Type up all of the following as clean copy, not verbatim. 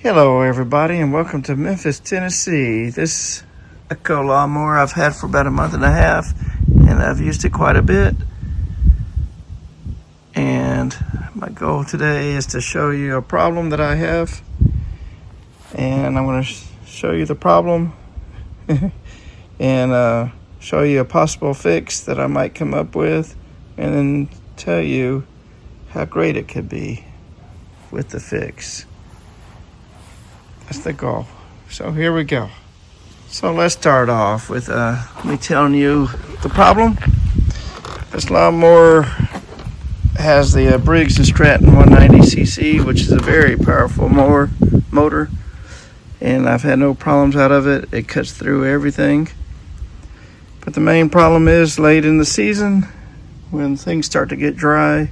Hello everybody and welcome to Memphis, Tennessee. This Echo lawnmower I've had for about a month and a half and I've used it quite a bit. And my goal today is to show you a problem that I have. And I'm going to show you the problem and show you a possible fix that I might come up with, and then tell you how great it could be with the fix. That's the goal. So here we go. So let's start off with me telling you the problem. This lawnmower has the Briggs and Stratton 190cc, which is a very powerful motor, and I've had no problems out of it. It cuts through everything. But the main problem is late in the season, when things start to get dry,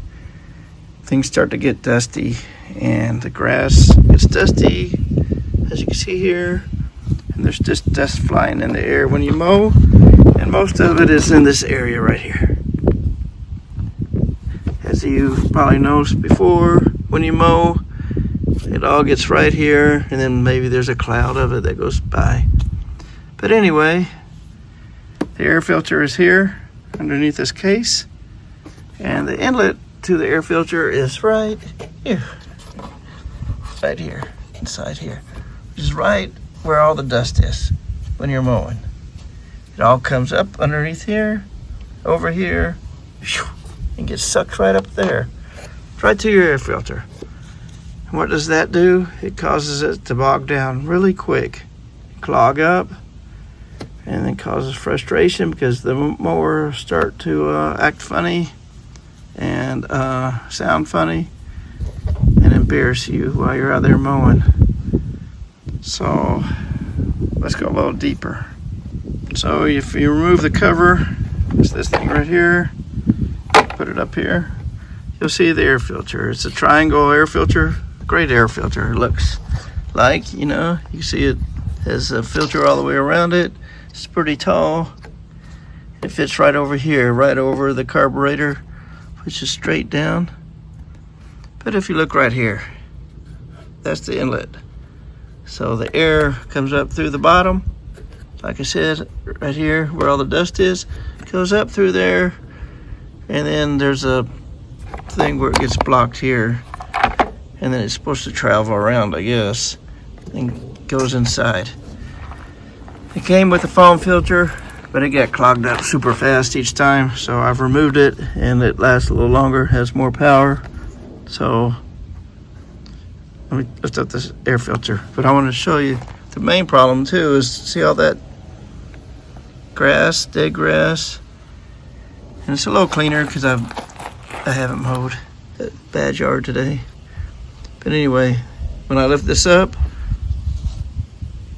things start to get dusty, and the grass gets dusty, as you can see here, and there's just dust flying in the air when you mow, and most of it is in this area right here. As you probably noticed before, when you mow, it all gets right here, and then maybe there's a cloud of it that goes by. But anyway, the air filter is here underneath this case, and the inlet to the air filter is right here, inside here, which is right where all the dust is when you're mowing. It all comes up underneath here, over here, and gets sucked right up there, right to your air filter. And what does that do? It causes it to bog down really quick, clog up, and then causes frustration because the mower start to act funny and sound funny and embarrass you while you're out there mowing. So let's go a little deeper. So if you remove the cover, it's this thing right here, put it up here, you'll see the air filter. It's a triangle air filter, great air filter. It looks like, you can see it has a filter all the way around it. It's pretty tall. It fits right over here, right over the carburetor, which is straight down. But if you look right here, that's the inlet. So the air comes up through the bottom, like I said, right here where all the dust is, goes up through there, and then there's a thing where it gets blocked here, and then it's supposed to travel around, I guess, and goes inside. It came with a foam filter, but it got clogged up super fast each time, so I've removed it, and it lasts a little longer, has more power. So let me lift up this air filter. But I want to show you the main problem too is, see all that grass, dead grass? And it's a little cleaner because I haven't mowed that bad yard today. But anyway, when I lift this up,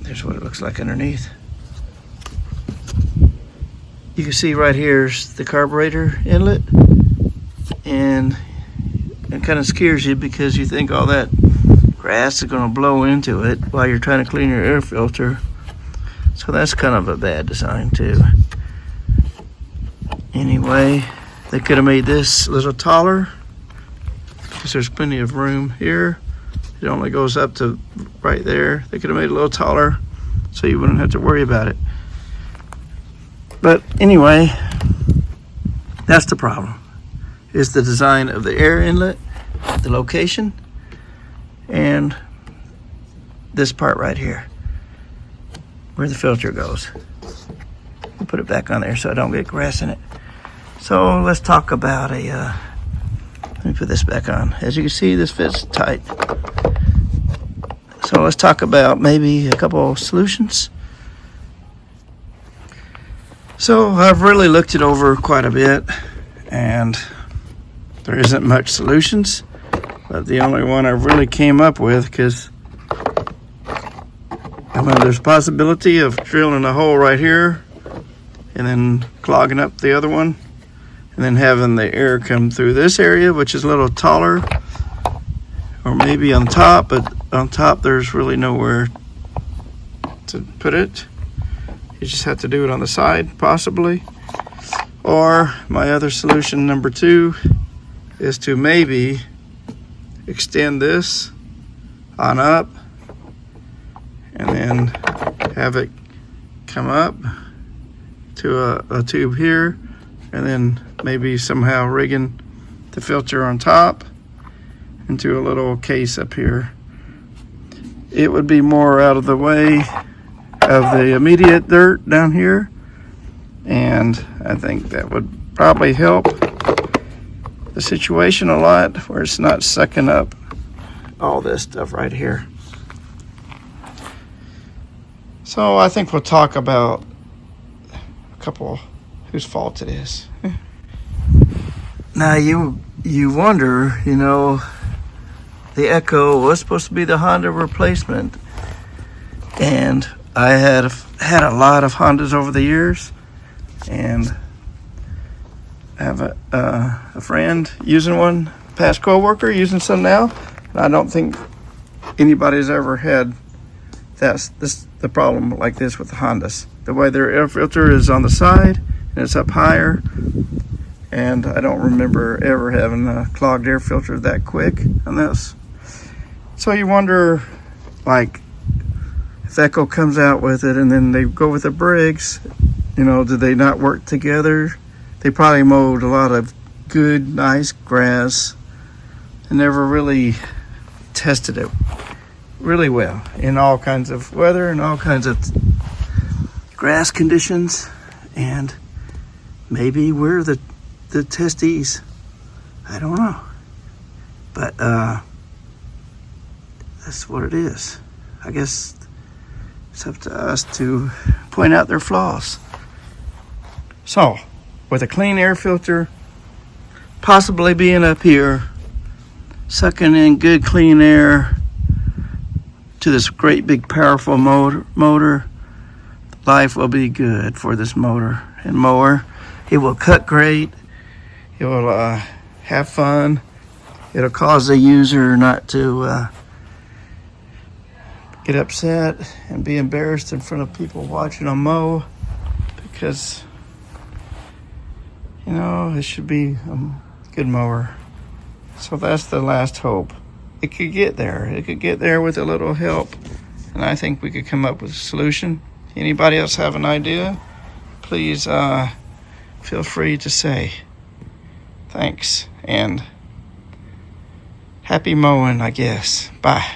there's what it looks like underneath. You can see right here's the carburetor inlet, and it kind of scares you because you think all that grass is going to blow into it while you're trying to clean your air filter. So that's kind of a bad design too. Anyway, they could have made this a little taller because there's plenty of room here. It only goes up to right there. They could have made it a little taller so you wouldn't have to worry about it. But anyway, that's the problem, is the design of the air inlet, the location, and this part right here, where the filter goes. We'll put it back on there so I don't get grass in it. So let's talk about let me put this back on. As you can see, this fits tight. So let's talk about maybe a couple of solutions. So I've really looked it over quite a bit, and there isn't much solutions, but the only one I really came up with, because there's a possibility of drilling a hole right here and then clogging up the other one, and then having the air come through this area, which is a little taller, or maybe on top, but on top there's really nowhere to put it. You just have to do it on the side, possibly. Or my other solution, number 2, is to maybe extend this on up and then have it come up to a tube here, and then maybe somehow rigging the filter on top into a little case up here. It would be more out of the way of the immediate dirt down here, and I think that would probably help the situation a lot, where it's not sucking up all this stuff right here. So I think we'll talk about a couple whose fault it is. Now you wonder, you know, the Echo was supposed to be the Honda replacement, and I had a lot of Hondas over the years, and I have a friend using one, past co-worker using some now, and I don't think anybody's ever had the problem like this with the Hondas. The way their air filter is on the side and it's up higher, and I don't remember ever having a clogged air filter that quick on this. So you wonder, like, if Echo comes out with it and then they go with the Briggs, you know, do they not work together? They probably mowed a lot of good, nice grass and never really tested it really well in all kinds of weather and all kinds of grass conditions. And maybe we're the testees. I don't know. But that's what it is. I guess it's up to us to point out their flaws. So, with a clean air filter possibly being up here, sucking in good clean air to this great big powerful motor, life will be good for this motor and mower. It will cut great. It will have fun. It'll cause the user not to get upset and be embarrassed in front of people watching them mow, because, you know, it should be a good mower. So that's the last hope. It could get there. It could get there with a little help, and I think we could come up with a solution. Anybody else have an idea? Please feel free to say. Thanks, and happy mowing, I guess. Bye.